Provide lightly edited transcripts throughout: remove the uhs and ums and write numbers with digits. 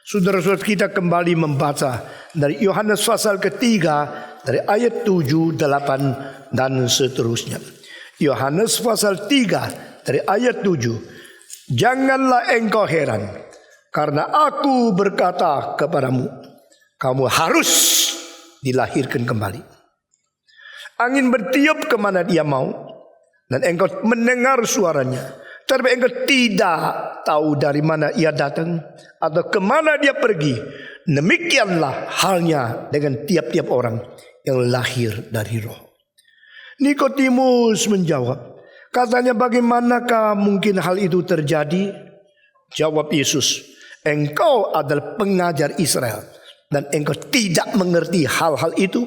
Saudara-saudara, kita kembali membaca dari Yohanes pasal ketiga dari ayat 7, 8 dan seterusnya. Yohanes pasal 3 dari ayat 7. Janganlah engkau heran, karena aku berkata kepadamu, kamu harus dilahirkan kembali. Angin bertiup kemana dia mau, dan engkau mendengar suaranya, tetapi engkau tidak tahu dari mana ia datang atau kemana dia pergi. Demikianlah halnya dengan tiap-tiap orang yang lahir dari roh. Nikodemus menjawab, katanya, bagaimanakah mungkin hal itu terjadi? Jawab Yesus, engkau adalah pengajar Israel dan engkau tidak mengerti hal-hal itu.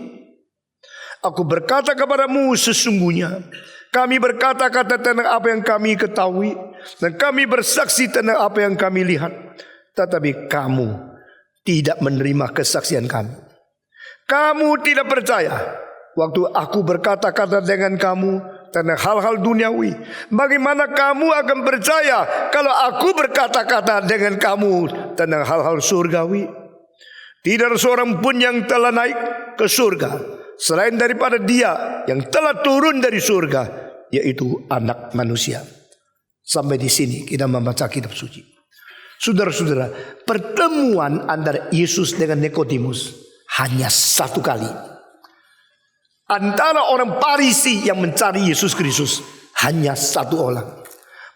Aku berkata kepadamu, sesungguhnya kami berkata-kata tentang apa yang kami ketahui, dan kami bersaksi tentang apa yang kami lihat. Tetapi kamu tidak menerima kesaksian kami. Kamu tidak percaya waktu aku berkata-kata dengan kamu tentang hal-hal duniawi. Bagaimana kamu akan percaya kalau aku berkata-kata dengan kamu tentang hal-hal surgawi? Tidak ada seorang pun yang telah naik ke surga selain daripada dia yang telah turun dari surga, yaitu Anak Manusia. Sampai di sini kita membaca kitab suci. Saudara-saudara, pertemuan antara Yesus dengan Nikodemus hanya satu kali. Antara orang Farisi yang mencari Yesus Kristus hanya satu orang.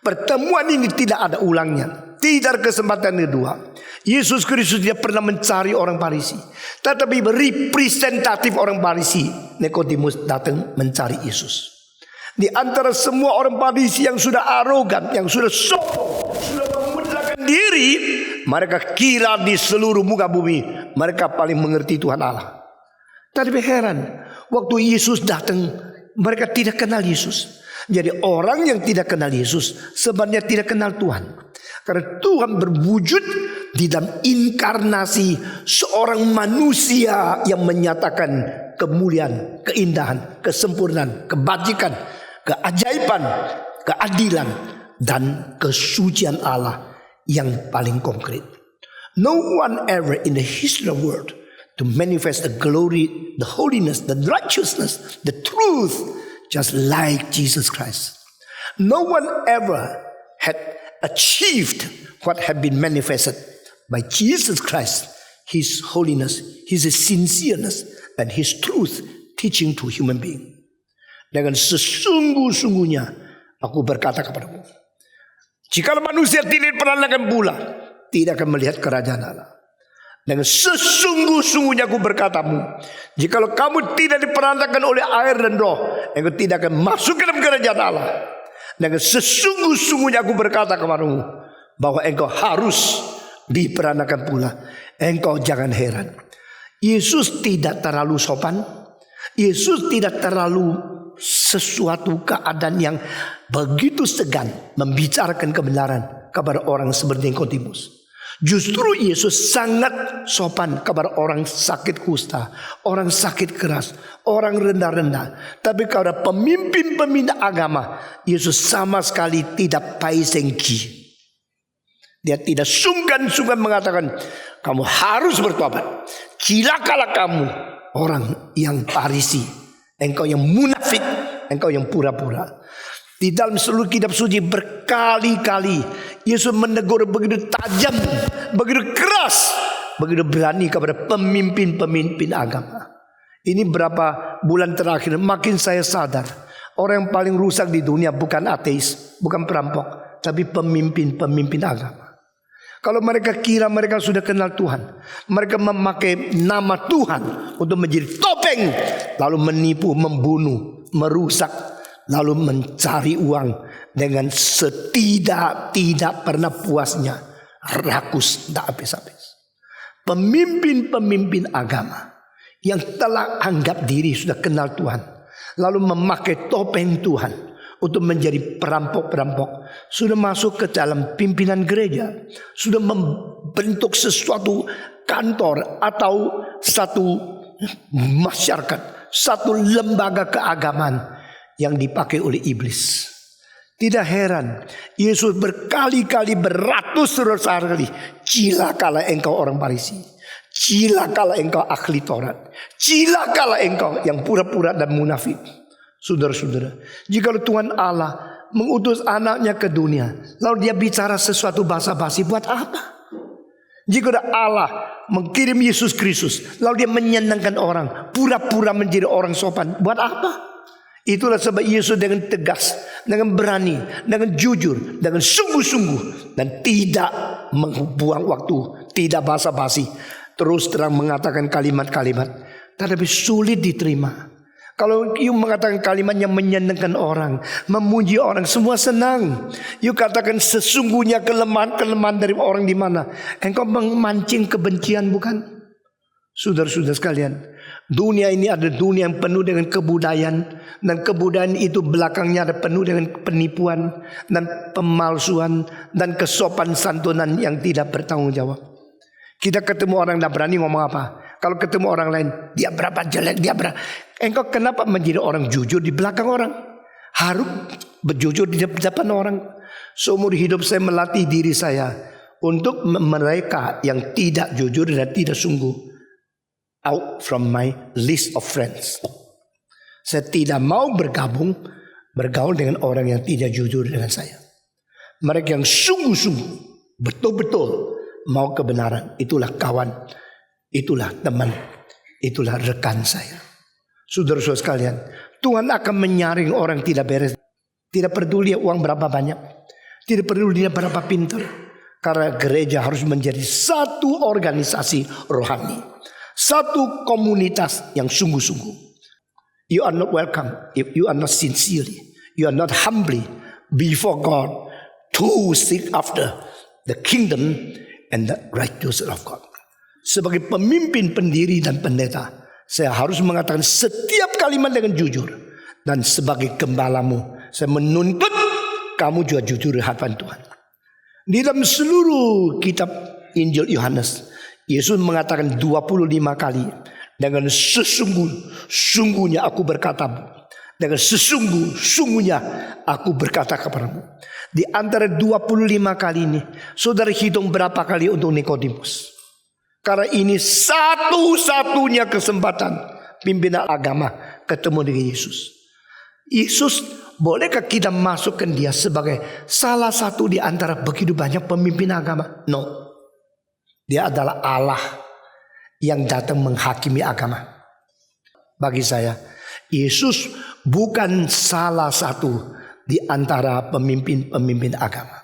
Pertemuan ini tidak ada ulangnya, tidak ada kesempatan kedua. Yesus Kristus tidak pernah mencari orang Farisi, tetapi representatif orang Farisi, Nikodemus datang mencari Yesus. Di antara semua orang Farisi yang sudah arogan, yang sudah sombong, sudah memudahkan diri, mereka kira di seluruh muka bumi mereka paling mengerti Tuhan Allah. Tapi heran, waktu Yesus datang, mereka tidak kenal Yesus. Jadi orang yang tidak kenal Yesus sebenarnya tidak kenal Tuhan. Karena Tuhan berwujud di dalam inkarnasi seorang manusia yang menyatakan kemuliaan, keindahan, kesempurnaan, kebajikan, keajaiban, keadilan, dan kesucian Allah yang paling konkret. No one ever in the history of the world to manifest the glory, the holiness, the righteousness, the truth, just like Jesus Christ. No one ever had achieved what had been manifested by Jesus Christ, His holiness, His sincereness, and His truth teaching to human being. Dengan sesungguh-sungguhnya aku berkata kepadamu, jika manusia tidak diperanakan pula, tidak akan melihat kerajaan Allah. Dengan sesungguh-sungguhnya aku berkatamu, jikalau kamu tidak diperanakan oleh air dan roh, engkau tidak akan masuk ke dalam kerajaan Allah. Dengan sesungguh-sungguhnya aku berkata kepadamu, bahwa engkau harus diperanakan pula. Engkau jangan heran. Yesus tidak terlalu sopan. Yesus tidak terlalu sesuatu keadaan yang begitu segan membicarakan kebenaran kepada orang seperti Nikodemus. Justru Yesus sangat sopan kepada orang sakit kusta, orang sakit keras, orang rendah-rendah. Tapi kepada pemimpin-pemimpin agama, Yesus sama sekali tidak paisengki. Dia tidak sungkan-sungkan mengatakan, kamu harus bertobat. Cilakalah kamu, orang yang Farisi, engkau yang munafik, engkau yang pura-pura. Di dalam seluruh kitab suci berkali-kali Yesus menegur begitu tajam, begitu keras, begitu berani kepada pemimpin-pemimpin agama. Ini berapa bulan terakhir makin saya sadar, orang yang paling rusak di dunia bukan ateis, bukan perampok, tapi pemimpin-pemimpin agama. Kalau mereka kira mereka sudah kenal Tuhan, mereka memakai nama Tuhan untuk menjadi topeng, lalu menipu, membunuh, merusak, lalu mencari uang dengan tidak pernah puasnya, rakus, tidak habis-habis. Pemimpin-pemimpin agama yang telah anggap diri sudah kenal Tuhan, lalu memakai topeng Tuhan untuk menjadi perampok-perampok, sudah masuk ke dalam pimpinan gereja, sudah membentuk sesuatu kantor atau satu masyarakat, satu lembaga keagamaan yang dipakai oleh iblis. Tidak heran Yesus berkali-kali, beratus-ratus kali, cilakalah engkau orang Farisi, cilakalah engkau ahli Taurat, cilakalah engkau yang pura-pura dan munafik. Saudara-saudara, jika Tuhan Allah mengutus anaknya ke dunia, lalu dia bicara sesuatu basa-basi, buat apa? Jika Allah mengirim Yesus Kristus, lalu dia menyenangkan orang, pura-pura menjadi orang sopan, buat apa? Itulah sebab Yesus dengan tegas, dengan berani, dengan jujur, dengan sungguh-sungguh, dan tidak membuang waktu, tidak basa-basi, terus terang mengatakan kalimat-kalimat, tetapi sulit diterima. Kalau you mengatakan kalimat yang menyenangkan orang, memuji orang, semua senang. You katakan sesungguhnya kelemahan-kelemahan dari orang di mana, engkau memancing kebencian, bukan? Saudara-saudara sekalian, dunia ini adalah dunia yang penuh dengan kebudayaan, dan kebudayaan itu belakangnya ada penuh dengan penipuan dan pemalsuan dan kesopan santunan yang tidak bertanggung jawab. Kita ketemu orang tidak berani ngomong apa. Kalau ketemu orang lain, dia berapa jelek, dia berapa. Engkau kenapa menjadi orang jujur di belakang orang? Harus berjujur di depan orang. Seumur hidup saya melatih diri saya untuk mereka yang tidak jujur dan tidak sungguh, out from my list of friends. Saya tidak mau bergaul dengan orang yang tidak jujur dengan saya. Mereka yang sungguh-sungguh, betul-betul mau kebenaran, itulah kawan, itulah teman, itulah rekan saya. Saudara-saudara sekalian, Tuhan akan menyaring orang tidak beres. Tidak peduli uang berapa banyak, tidak peduli dia berapa pintar, karena gereja harus menjadi satu organisasi rohani, satu komunitas yang sungguh-sungguh. You are not welcome if you are not sincerely, you are not humbly before God to seek after the kingdom and the righteousness of God. Sebagai pemimpin, pendiri dan pendeta, saya harus mengatakan setiap kalimat dengan jujur. Dan sebagai gembalamu, saya menuntut kamu juga jujur di hadapan Tuhan. Di dalam seluruh kitab Injil Yohanes, Yesus mengatakan 25 kali, dengan sungguhnya aku berkata, dengan sungguhnya aku berkata kepadamu. Di antara 25 kali ini, saudara hitung berapa kali untuk Nikodemus? Karena ini satu-satunya kesempatan pimpinan agama ketemu dengan Yesus. Yesus, bolehkah kita masukkan dia sebagai salah satu di antara begitu banyak pemimpin agama? No. Dia adalah Allah yang datang menghakimi agama. Bagi saya, Yesus bukan salah satu di antara pemimpin-pemimpin agama.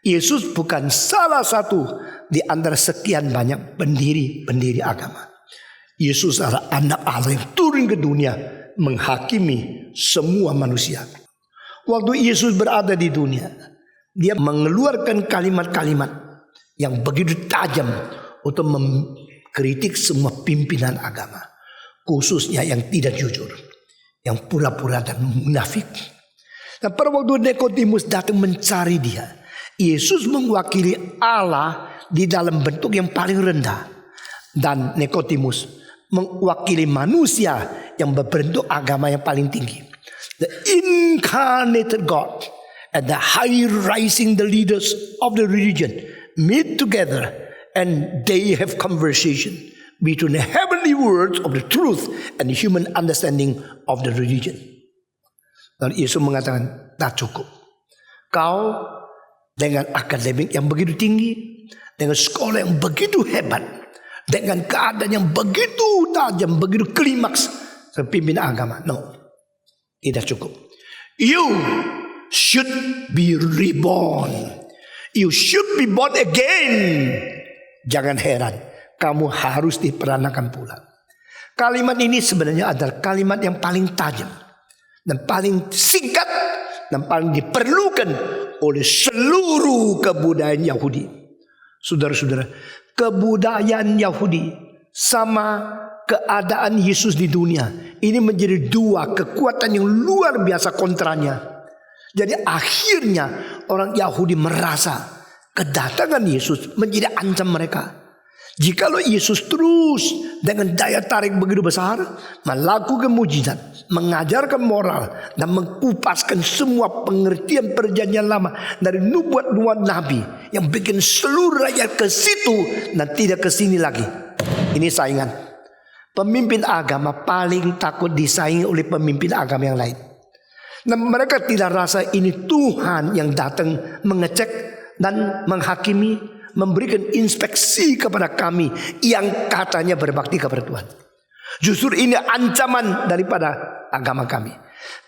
Yesus bukan salah satu di antara sekian banyak pendiri-pendiri agama. Yesus adalah anak Allah yang turun ke dunia menghakimi semua manusia. Waktu Yesus berada di dunia, dia mengeluarkan kalimat-kalimat yang begitu tajam untuk mengkritik semua pimpinan agama, khususnya yang tidak jujur, yang pura-pura dan munafik. Dan pada waktu Nikodemus datang mencari dia, Yesus mewakili Allah di dalam bentuk yang paling rendah, dan Nikodemus mewakili manusia yang berbentuk agama yang paling tinggi. The incarnated God and the high rising the leaders of the religion meet together and they have conversation between the heavenly words of the truth and the human understanding of the religion. Dan Yesus mengatakan, tak cukup. Kau dengan akademik yang begitu tinggi, dengan sekolah yang begitu hebat, dengan keadaan yang begitu tajam, begitu klimaks, pimpin agama. No, tidak cukup. You should be reborn. You should be born again. Jangan heran, kamu harus diperanakan pula. Kalimat ini sebenarnya adalah kalimat yang paling tajam dan paling singkat dan paling diperlukan oleh seluruh kebudayaan Yahudi. Saudara-saudara, kebudayaan Yahudi sama keadaan Yesus di dunia ini menjadi dua kekuatan yang luar biasa kontranya. Jadi akhirnya orang Yahudi merasa kedatangan Yesus menjadi ancam mereka. Jikalau Yesus terus dengan daya tarik begitu besar melakukan mujizat, mengajarkan moral dan mengkupaskan semua pengertian perjanjian lama dari nubuat-nubuat nabi yang bikin seluruh rakyat ke situ dan tidak ke sini lagi. Ini saingan. Pemimpin agama paling takut disaingi oleh pemimpin agama yang lain. Dan mereka tidak rasa ini Tuhan yang datang mengecek dan menghakimi, memberikan inspeksi kepada kami yang katanya berbakti kepada Tuhan. Justru ini ancaman daripada agama kami.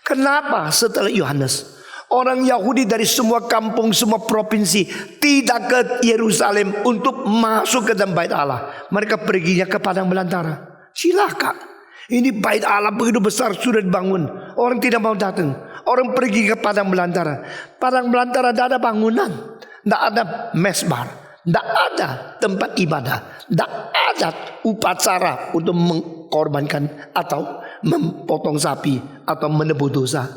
Kenapa setelah Yohanes orang Yahudi dari semua kampung, semua provinsi tidak ke Yerusalem untuk masuk ke dalam bait Allah? Mereka perginya ke padang belantara. Silakan. Ini bait Allah begitu besar sudah dibangun. Orang tidak mau datang. Orang pergi ke padang belantara. Padang belantara tidak ada bangunan, tidak ada mesbah, tidak ada tempat ibadah, tidak ada upacara untuk mengkorbankan atau memotong sapi atau menebus dosa.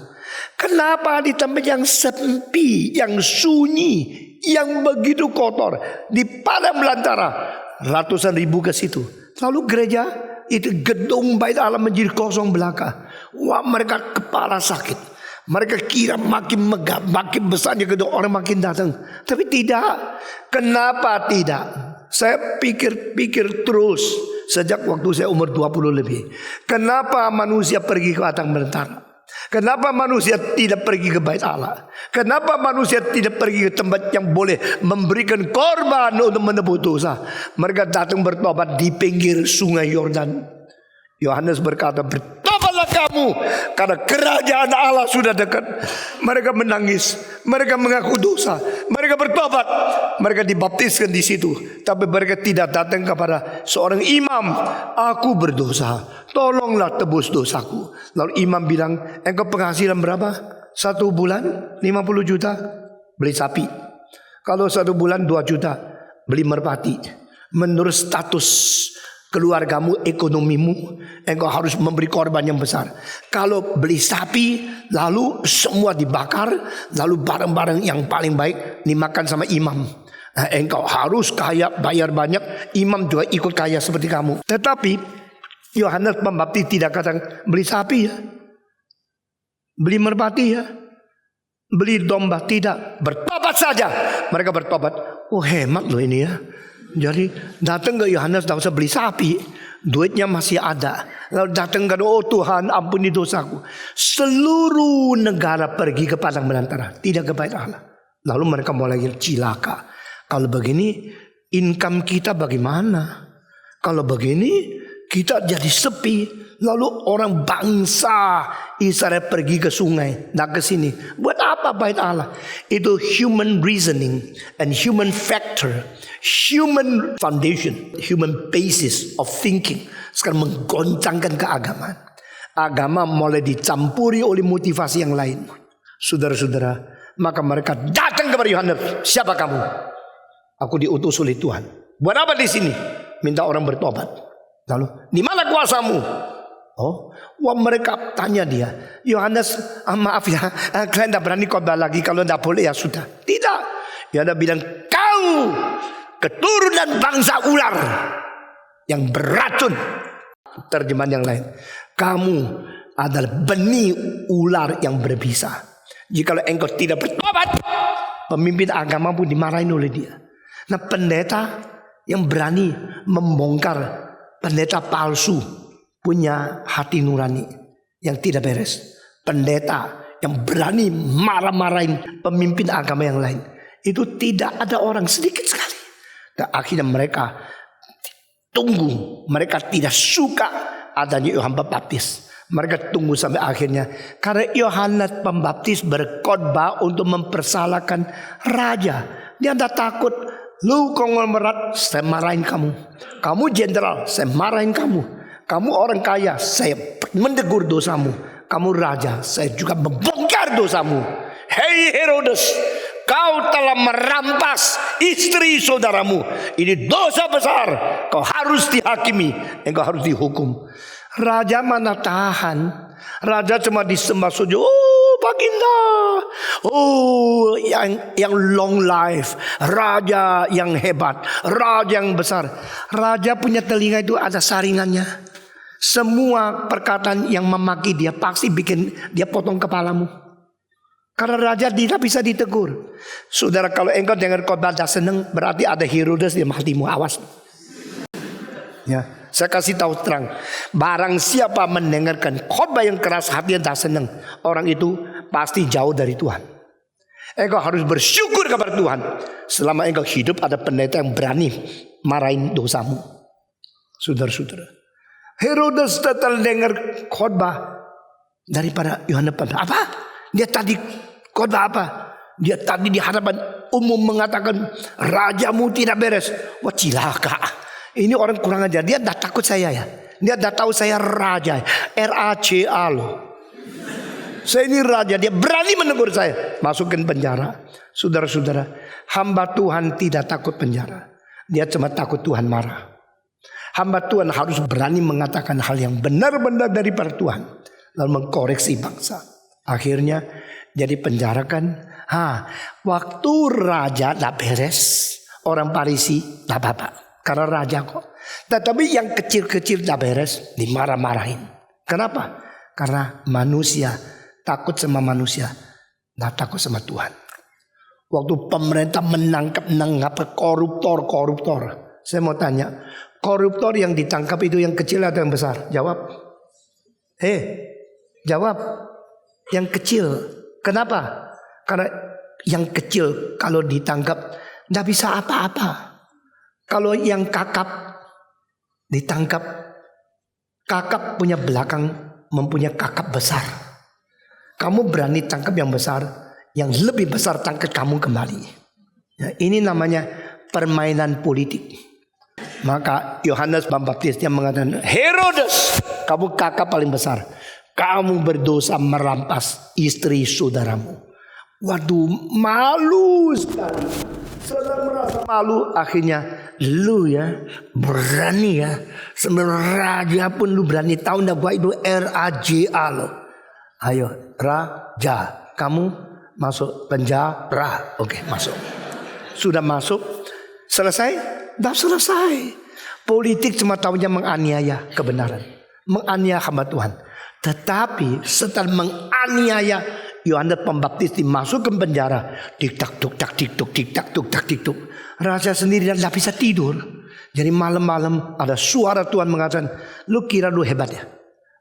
Kenapa di tempat yang sepi, yang sunyi, yang begitu kotor, di padang belantara ratusan ribu ke situ. Lalu gereja itu gedung bait Allah menjadi kosong belaka. Wah, mereka kepala sakit. Mereka kira makin megah, makin besarnya gedung, orang makin datang. Tapi tidak. Kenapa tidak? Saya pikir terus sejak waktu saya umur 20 lebih. Kenapa manusia pergi ke padang belantara? Kenapa manusia tidak pergi ke bait Allah? Kenapa manusia tidak pergi ke tempat yang boleh memberikan korban untuk menebus dosa? Mereka datang bertobat di pinggir sungai Yordan. Yohanes berkata, bertobatlah kamu karena kerajaan Allah sudah dekat. Mereka menangis, mereka mengaku dosa, mereka bertobat, mereka dibaptiskan di situ. Tapi mereka tidak datang kepada seorang imam, aku berdosa, tolonglah tebus dosaku. Lalu imam bilang, engkau penghasilan berapa? 1 bulan 50 juta, beli sapi. Kalau 1 bulan 2 juta, beli merpati. Menurut status keluargamu, ekonomimu, engkau harus memberi korban yang besar. Kalau beli sapi, lalu semua dibakar, lalu barang-barang yang paling baik dimakan sama imam. Nah, engkau harus kaya, bayar banyak, imam juga ikut kaya seperti kamu. Tetapi Yohanes Pembaptis tidak katakan beli sapi ya, beli merpati ya, beli domba, tidak. Bertobat saja. Mereka bertobat. Oh, hemat loh ini ya. Jadi datang ke Yohanes tidak usah beli sapi, duitnya masih ada. Lalu datang ke, oh Tuhan ampuni dosaku. Seluruh negara pergi ke padang belantara, tidak ke bait Allah. Lalu mereka mulai cilaka. Kalau begini income kita bagaimana? Kalau begini kita jadi sepi. Lalu orang bangsa Israel pergi ke sungai, tidak ke sini. Buat apa bait Allah? Itu human reasoning and human factor, human foundation, human basis of thinking. Sekarang menggoncangkan keagamaan. Agama mulai dicampuri oleh motivasi yang lain. Saudara-saudara, maka mereka datang kepada Yohanes. Siapa kamu? Aku diutus oleh Tuhan. Buat apa di sini? Minta orang bertobat. Lalu, di mana kuasamu? Oh, wah, mereka tanya dia, Yohanes, maaf ya, kalian tidak berani khotbah lagi. Kalau tidak boleh ya sudah. Tidak. Yohanes bilang, kau keturunan bangsa ular yang beracun. Terjemahan yang lain, kamu adalah benih ular yang berbisa. Jikalau engkau tidak bertobat, pemimpin agama pun dimarahin oleh dia. Nah, pendeta yang berani membongkar pendeta palsu, punya hati nurani yang tidak beres. Pendeta yang berani marah-marahin pemimpin agama yang lain. Itu tidak ada orang, sedikit sekali. Dan akhirnya mereka tunggu. Mereka tidak suka adanya Yohanes Pembaptis. Mereka tunggu sampai akhirnya. Karena Yohanes Pembaptis berkhotbah untuk mempersalahkan raja. Dia tidak takut. Lu konglomerat, saya marahin kamu. Kamu jenderal, saya marahin kamu. Kamu orang kaya, saya mendegur dosamu. Kamu raja, saya juga membongkar dosamu. Hei Herodes, kau telah merampas istri saudaramu. Ini dosa besar. Kau harus dihakimi, engkau harus dihukum. Raja mana tahan? Raja cuma disembah saja. Oh, baginda. Oh, yang long life, raja yang hebat, raja yang besar. Raja punya telinga itu ada saringannya. Semua perkataan yang memaki dia pasti bikin dia potong kepalamu. Karena raja tidak bisa ditegur. Saudara, kalau engkau dengar khotbah dah senang, berarti ada Herodes di hatimu, awas. Ya, saya kasih tahu terang, barang siapa mendengarkan khotbah yang keras hatinya tak senang, orang itu pasti jauh dari Tuhan. Engkau harus bersyukur kepada Tuhan selama engkau hidup ada pendeta yang berani marahin dosamu. Saudara-saudara, Herodes setelah dengar khotbah daripada Yohanes apa? Dia tadi khotbah apa? Dia tadi di hadapan umum mengatakan rajamu tidak beres. Wah, cilaka. Ini orang kurang ajar. Dia dah takut saya ya. Dia dah tahu saya raja. RACA loh. Saya ini raja. Dia berani menegur saya. Masukkan penjara. Saudara-saudara, hamba Tuhan tidak takut penjara. Dia cuma takut Tuhan marah. Hamba Tuhan harus berani mengatakan hal yang benar-benar daripada Tuhan, lalu mengkoreksi bangsa. Akhirnya jadi penjarakan. Waktu raja tak beres, orang Farisi tak apa-apa. Karena raja kok. Tetapi yang kecil-kecil tak beres, dimarah-marahin. Kenapa? Karena manusia takut sama manusia, tak takut sama Tuhan. Waktu pemerintah menangkap koruptor. Saya mau tanya, koruptor yang ditangkap itu yang kecil atau yang besar? Jawab. Jawab. Yang kecil. Kenapa? Karena yang kecil kalau ditangkap tidak bisa apa-apa. Kalau yang kakap ditangkap, kakap punya belakang mempunyai kakap besar. Kamu berani tangkap yang besar, yang lebih besar tangkap kamu kembali. Ya, ini namanya permainan politik. Maka Yohanes Pembaptis yang mengatakan, Herodes, kamu kakap paling besar. Kamu berdosa merampas istri saudaramu. Waduh, malu sekali. Saudara merasa malu. Akhirnya lu ya berani ya, sebenarnya raja pun lu berani. Tahu enggak gua itu RAJA lo. Ayo raja, kamu masuk penjara. Oke, masuk. Sudah masuk. Selesai? Dah selesai. Politik cuma tahunya menganiaya kebenaran, menganiaya hamba Tuhan. Tetapi setelah menganiaya Yohanes Pembaptis dimasukkan penjara, tik-tak, tuk-tak, tik-tuk, tik-tak, tuk-tak, tik-tuk. Raja sendiri tidak bisa tidur. Jadi malam-malam ada suara Tuhan mengatakan, lu kira lu hebat ya?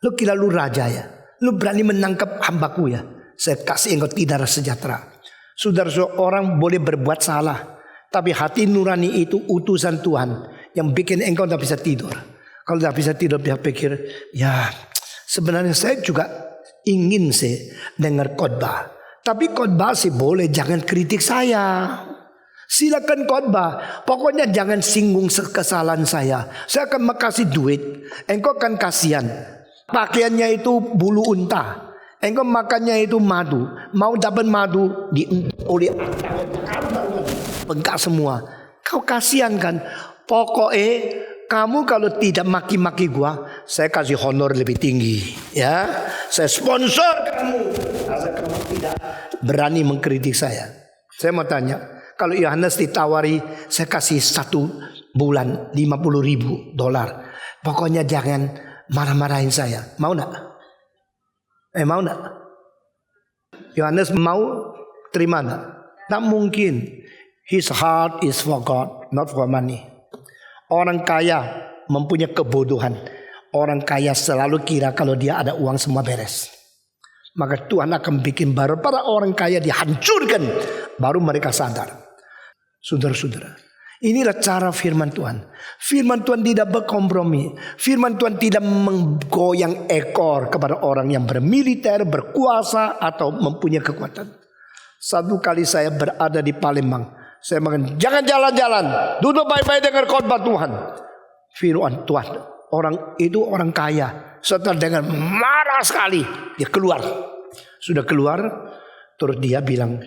Lu kira lu raja ya? Lu berani menangkap hambaku ya? Saya kasih engkau tidak sejahtera. Saudara-saudara, orang boleh berbuat salah, tapi hati nurani itu utusan Tuhan yang bikin engkau tidak bisa tidur. Kalau tidak bisa tidur, dia pikir, ya sebenarnya saya juga ingin sih dengar khotbah. Tapi khotbah sih boleh, jangan kritik saya. Silakan khotbah, pokoknya jangan singgung kesalahan saya. Saya akan makasih duit, engkau akan kasihan. Pakaiannya itu bulu unta, engkau makannya itu madu. Mau dapat madu oleh bengkak semua. Kau kasihan kan? Pokoknya kamu kalau tidak maki-maki gua, saya kasih honor lebih tinggi, ya. Saya sponsor kamu. Asal kamu tidak berani mengkritik saya. Saya mau tanya, kalau Yohanes ditawari, saya kasih 1 bulan $50,000. Pokoknya jangan marah-marahin saya. Mau nak? Mau nak? Yohanes mau terima nak? Tak mungkin. His heart is for God, not for money. Orang kaya mempunyai kebodohan. Orang kaya selalu kira kalau dia ada uang semua beres. Maka Tuhan akan bikin baru para orang kaya dihancurkan, baru mereka sadar. Saudara-saudara, inilah cara firman Tuhan. Firman Tuhan tidak berkompromi. Firman Tuhan tidak menggoyang ekor kepada orang yang bermiliter, berkuasa atau mempunyai kekuatan. Satu kali saya berada di Palembang, saya mengatakan, jangan jalan-jalan, duduk baik-baik dengar khotbah Tuhan. Firman Tuhan, orang itu orang kaya. Setelah dengar marah sekali, dia keluar. Sudah keluar, terus dia bilang,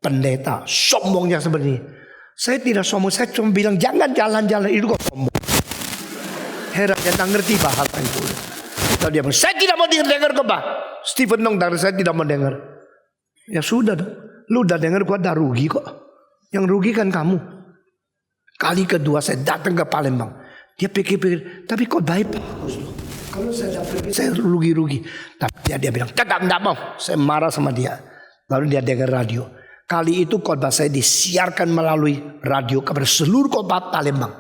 pendeta sombongnya seperti ini. Saya tidak sombong, saya cuma bilang jangan jalan-jalan, itu kok sombong. Heran, dia tak ngerti bahasa itu. Lalu dia bilang, saya tidak mau dengar khotbah. Stephen Nong dari saya tidak mau dengar. Ya sudah dong. Lu udah dengar gua udah rugi kok. Yang rugi kan kamu. Kali kedua saya datang ke Palembang. Dia pikir-pikir, tapi kok baik bagus loh. Kalau saya pergi saya rugi-rugi. Tapi dia bilang, tidak mau. Saya marah sama dia. Lalu dia dengar radio. Kali itu khotbah saya disiarkan melalui radio kepada seluruh khotbah Palembang.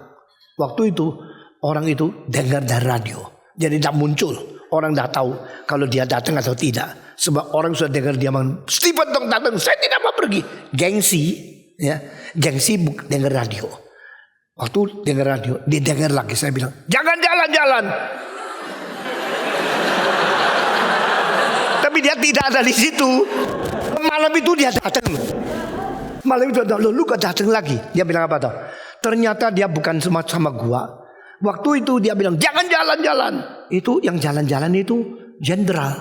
Waktu itu orang itu dengar dari radio. Jadi tidak muncul. Orang tidak tahu kalau dia datang atau tidak. Sebab orang sudah dengar dia bilang, Stephen dong datang, saya tidak mau pergi. Gengsi, ya, gengsi dengar radio. Waktu dengar radio, dia dengar lagi. Saya bilang, jangan jalan-jalan. Tapi dia tidak ada di situ. Malam itu dia datang. Malam itu lu kok datang lagi? Dia bilang apa tuh? Ternyata dia bukan sama gua. Waktu itu dia bilang jangan jalan-jalan. Itu yang jalan-jalan itu jenderal.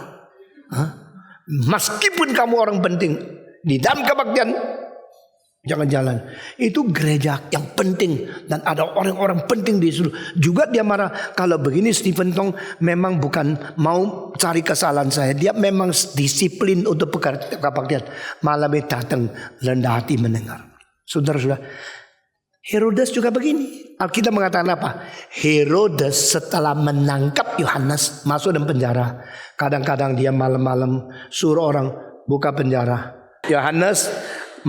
Meskipun kamu orang penting di dalam kebaktian, jangan jalan. Itu gereja yang penting dan ada orang-orang penting di situ. Juga dia marah kalau begini Stephen Tong memang bukan mau cari kesalahan saya. Dia memang disiplin untuk kebaktian. Malam itu datang rendah hati mendengar. Saudara-saudara, Herodes juga begini. Alkitab mengatakan apa? Herodes setelah menangkap Yohanes masuk dalam penjara. Kadang-kadang dia malam-malam suruh orang buka penjara. Yohanes,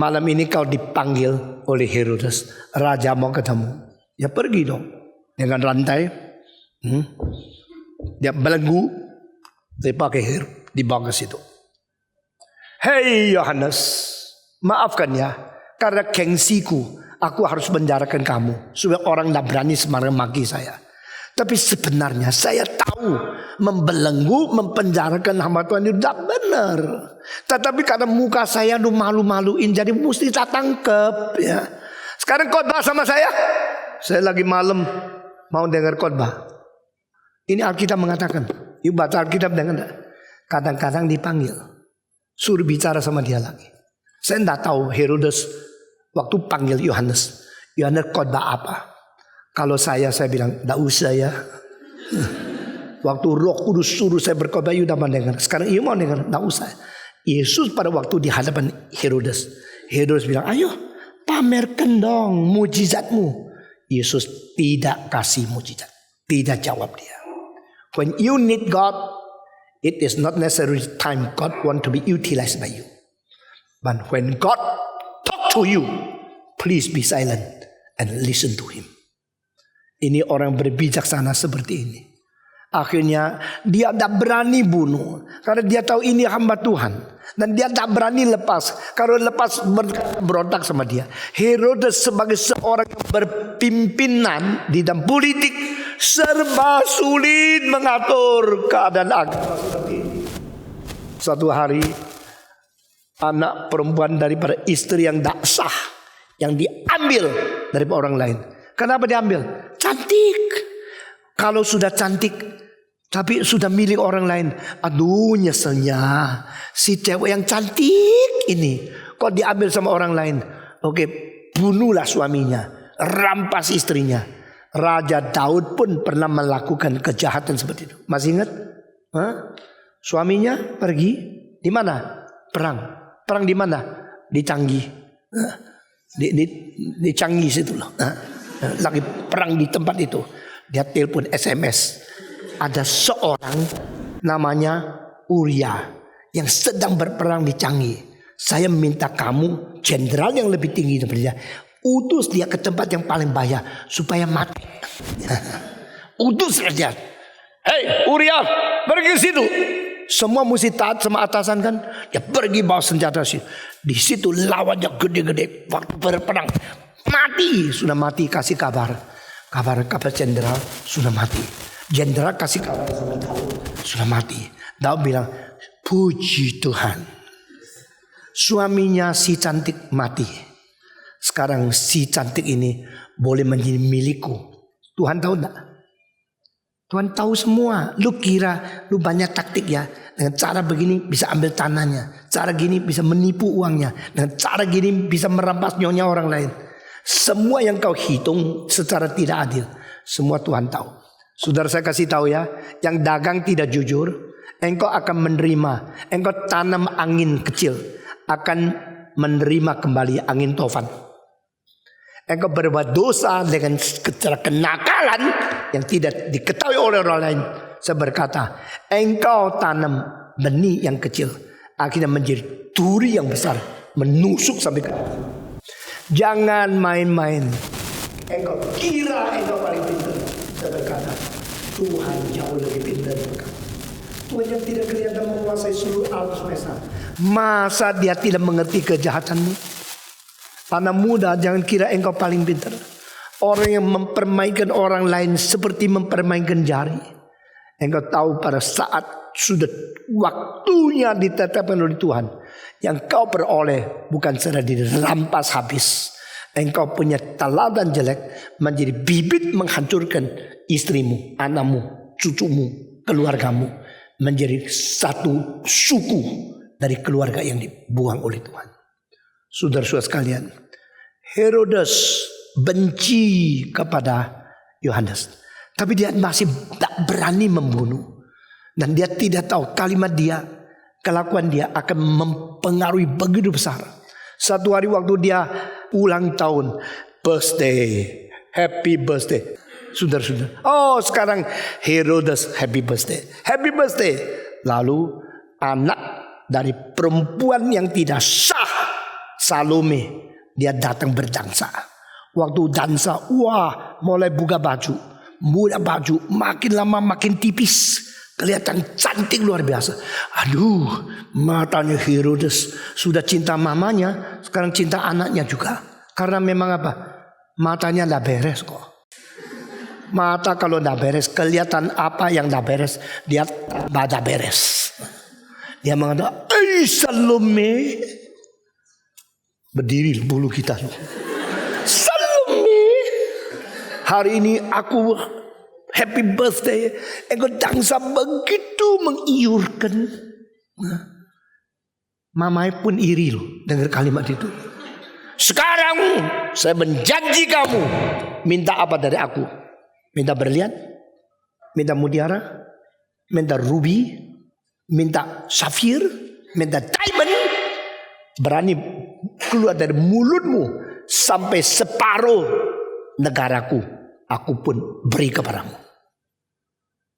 malam ini kau dipanggil oleh Herodes. Raja mau ketemu. Ya pergi dong. Dengan rantai. Dia belenggu. Dia pakai dibawa ke situ. Hei Yohanes, maafkan ya. Karena gengsiku, aku harus menjarakan kamu. Supaya orang tidak berani sembarang maki saya. Tapi sebenarnya saya tahu membelenggu, mempenjarakan hamba Tuhan itu tidak benar. Tetapi karena muka saya itu malu-maluin, jadi mesti tak tangkep. Ya. Sekarang khotbah sama saya. Saya lagi malam mau dengar khotbah. Ini Alkitab mengatakan. Ibu baca Alkitab dengar. Kadang-kadang dipanggil. Suruh bicara sama dia lagi. Saya tidak tahu Herodes waktu panggil Yohanes. Yohanes khotbah apa? Kalau saya bilang, tidak usah ya. Waktu Roh Kudus suruh saya berkhotbah, you tidak mau dengar. Sekarang ia mau dengar, tidak usah. Yesus pada waktu di hadapan Herodes. Herodes bilang, ayo pamerkan dong mujizatmu. Yesus tidak kasih mujizat. Tidak jawab dia. When you need God, it is not necessary time God want to be utilized by you. But when God talk to you, please be silent and listen to Him. Ini orang berbijaksana seperti ini. Akhirnya dia tidak berani bunuh. Karena dia tahu ini hamba Tuhan. Dan dia tidak berani lepas. Kalau lepas berontak sama dia. Herodes sebagai seorang yang berpimpinan di dalam politik. Serba sulit mengatur keadaan agama seperti ini. Suatu hari. Anak perempuan daripada istri yang tidak sah. Yang diambil dari orang lain. Kenapa diambil? Cantik. Kalau sudah cantik tapi sudah milik orang lain, aduh nyeselnya. Si cewek yang cantik ini kok diambil sama orang lain. Oke, bunuhlah suaminya, rampas istrinya. Raja Daud pun pernah melakukan kejahatan seperti itu. Masih ingat? Suaminya pergi di mana? Perang. Perang di mana? Di Canggih. Di Canggih situ loh. Lagi perang di tempat itu. Dia telepon SMS. Ada seorang namanya Uria yang sedang berperang di Canggih. Saya minta kamu jenderal yang lebih tinggi dari dia, utus dia ke tempat yang paling bahaya supaya mati. Utus dia. Hei Uria, pergi situ. Semua mesti taat sama atasan kan. Dia pergi bawa senjata sih. Di situ lawannya gede-gede. Waktu berperang mati, sudah mati, kasih kabar jenderal sudah mati. Jenderal kasih kabar sama Daud, sudah mati. Daud bilang, puji Tuhan, suaminya si cantik mati. Sekarang si cantik ini boleh menjadi milikku. Tuhan tahu enggak? Tuhan tahu semua. Lu kira lu banyak taktik ya. Dengan cara begini bisa ambil tanahnya, cara gini bisa menipu uangnya, dengan cara gini bisa merampas nyonya orang lain. Semua yang kau hitung secara tidak adil, semua Tuhan tahu. Saudara saya kasih tahu ya, yang dagang tidak jujur, engkau akan menerima. Engkau tanam angin kecil, akan menerima kembali angin tofan. Engkau berbuat dosa dengan kenakalan yang tidak diketahui oleh orang lain. Saya berkata, engkau tanam benih yang kecil, akhirnya menjadi duri yang besar, menusuk sampai ke. Jangan main-main. Engkau kira engkau paling pintar. Saya berkata, Tuhan jauh lebih pintar dari kamu. Tuhan yang tidak kelihatan menguasai seluruh alam semesta. Masa dia tidak mengerti kejahatanmu? Anak muda, jangan kira engkau paling pintar. Orang yang mempermainkan orang lain seperti mempermainkan jari. Engkau tahu pada saat sudah waktunya ditetapkan oleh Tuhan, yang kau peroleh bukan sudah dirampas habis. Engkau punya teladan jelek menjadi bibit menghancurkan istrimu, anakmu, cucumu, keluargamu, menjadi satu suku dari keluarga yang dibuang oleh Tuhan. Saudara-saudara sekalian, Herodes benci kepada Yohanes, tapi dia masih tak berani membunuh. Dan dia tidak tahu kalimat dia, kelakuan dia akan mempengaruhi begitu besar. Satu hari waktu dia ulang tahun, birthday, happy birthday. Saudara-saudara, oh sekarang Herodes happy birthday, happy birthday. Lalu anak dari perempuan yang tidak sah, Salome, dia datang berdansa. Waktu dansa, wah, mulai buka baju, makin lama makin tipis, kelihatan cantik luar biasa. Aduh, matanya Herodes sudah cinta mamanya, sekarang cinta anaknya juga. Karena memang apa? Matanya tidak beres kok. Mata kalau tidak beres, kelihatan apa yang tidak beres, dia tidak beres. Dia mengatakan, Salome. Berdiri bulu kita. Salome, hari ini aku happy birthday. Engkau dansa begitu mengiurkan. Mamai pun iri loh dengar kalimat itu. Sekarang saya menjanji kamu, minta apa dari aku? Minta berlian, minta mutiara, minta ruby, minta safir, minta diamond. Berani keluar dari mulutmu sampai separuh negaraku, aku pun beri kepadamu.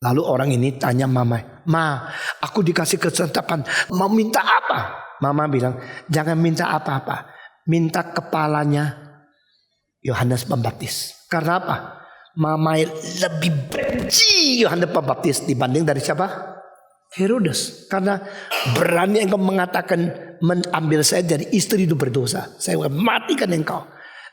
Lalu orang ini tanya mama, Ma, aku dikasih kesempatan, mau minta apa? Mama bilang, jangan minta apa-apa, minta kepalanya Yohanes Pembaptis. Karena apa? Mama lebih benci Yohanes Pembaptis dibanding dari siapa? Herodes. Karena berani engkau mengatakan mengambil saya dari istri itu berdosa, saya akan matikan engkau.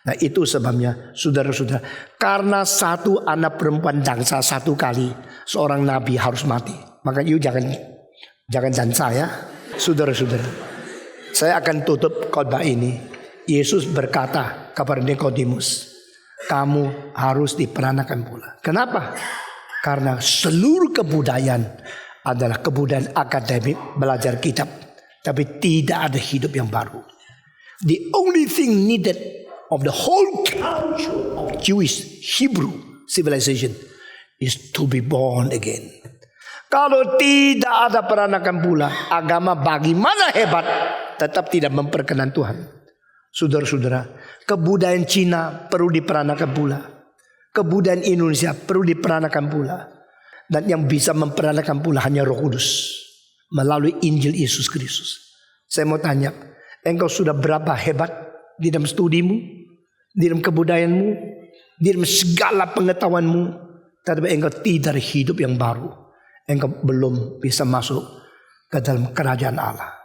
Nah itu sebabnya saudara-saudara, karena satu anak perempuan dansa satu kali, seorang nabi harus mati. Maka you jangan dansa ya. Saudara-saudara, saya akan tutup khotbah ini. Yesus berkata kepada Nikodemus, kamu harus diperanakan pula. Kenapa? Karena seluruh kebudayaan adalah kebudayaan akademik, belajar kitab, tapi tidak ada hidup yang baru. The only thing needed of the whole culture of Jewish Hebrew civilization is to be born again. Kalau tidak ada peranakan pula, agama bagaimana hebat tetap tidak memperkenan Tuhan. Saudara-saudara, kebudayaan Cina perlu diperanakan pula, kebudayaan Indonesia perlu diperanakan pula. Dan yang bisa memperanakan pula hanya Roh Kudus melalui Injil Yesus Kristus. Saya mau tanya, engkau sudah berapa hebat di dalam studimu, di dalam kebudayaanmu, di dalam segala pengetahuanmu, tapi engkau tidak hidup yang baru. Engkau belum bisa masuk ke dalam kerajaan Allah.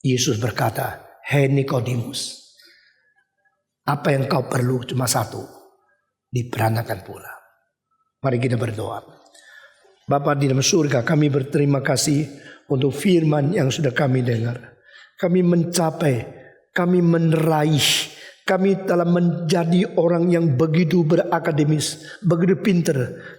Yesus berkata, hei Nikodemus, apa yang kau perlu cuma satu, diperanakan pula. Mari kita berdoa. Bapa di dalam surga, kami berterima kasih untuk firman yang sudah kami dengar. Kami mencapai, kami meneraih, kami telah menjadi orang yang begitu berakademis, begitu pintar.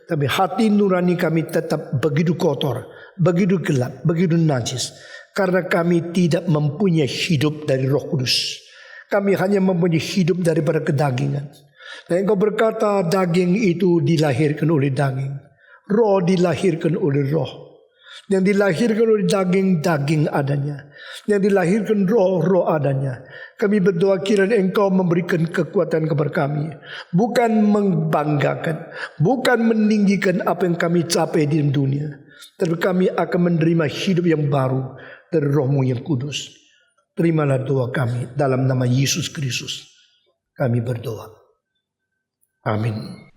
Tapi hati nurani kami tetap begitu kotor, begitu gelap, begitu najis. Karena kami tidak mempunyai hidup dari Roh Kudus. Kami hanya mempunyai hidup daripada kedagingan. Dan engkau berkata daging itu dilahirkan oleh daging, roh dilahirkan oleh roh. yang dilahirkan oleh daging-daging adanya, yang dilahirkan roh-roh adanya. Kami berdoa kiranya Engkau memberikan kekuatan kepada kami, bukan membanggakan, bukan meninggikan apa yang kami capai di dunia, tapi kami akan menerima hidup yang baru dari Roh-Mu yang kudus. Terimalah doa kami dalam nama Yesus Kristus. Kami berdoa. Amin.